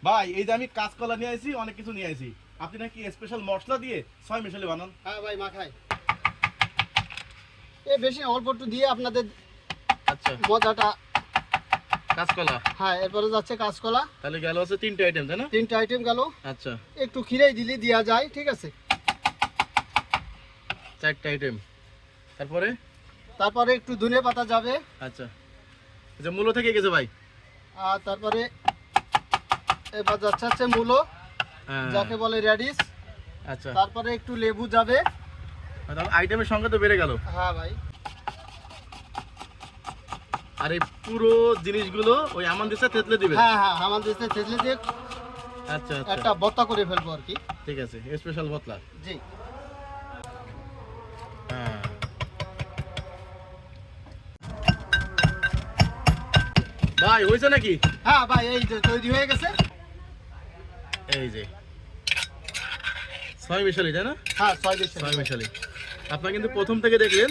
ভাই এই যে আমি কাঁচকলা নিয়ে আইছি, অনেক কিছু নিয়ে আইছি। আপনি নাকি স্পেশাল মশলা দিয়ে ছয় মিশালি বানান? হ্যাঁ ভাই মাখাই। এই বেশি অল্প একটু দিয়ে আপনাদের আচ্ছা, মজাটা। কাঁচকলা। হ্যাঁ, এরপরে যাচ্ছে কাঁচকলা। তাহলে গেল হচ্ছে 3টে আইটেম, তাই না? 3টে আইটেম গেল। আচ্ছা, একটু খিরেই দিলি দেওয়া যায়, ঠিক আছে। 4টে আইটেম। তারপরে তারপরে একটু ধনে পাতা যাবে। আচ্ছা, যে মূলো থেকে গেছে ভাই। আর তারপরে এবার যাচ্ছে হচ্ছে মূলো, হ্যাঁ, যাকে বলে রেডিশ। আচ্ছা। তারপরে একটু লেবু যাবে। তাহলে আইটেমের সংখ্যা তো বেড়ে গেল। হ্যাঁ ভাই। আর এই পুরো জিনিসগুলো ওই আমান দিশা তেতলে দিবেন? হ্যাঁ হ্যাঁ, আমাদের থেতলে দিয়ে আচ্ছা আচ্ছা, একটা ভর্তা করে ফেলবো আর কি। ঠিক আছে, স্পেশাল বতলা। জি। হ্যাঁ ভাই, হয়েছে নাকি? হ্যাঁ ভাই, এই যে তৈরি হয়ে গেছে। এই যে ছয় মিশালি, তাই না? হ্যাঁ, 6 ছয় মিশালি। আপনারা কিন্তু প্রথম থেকে দেখলেন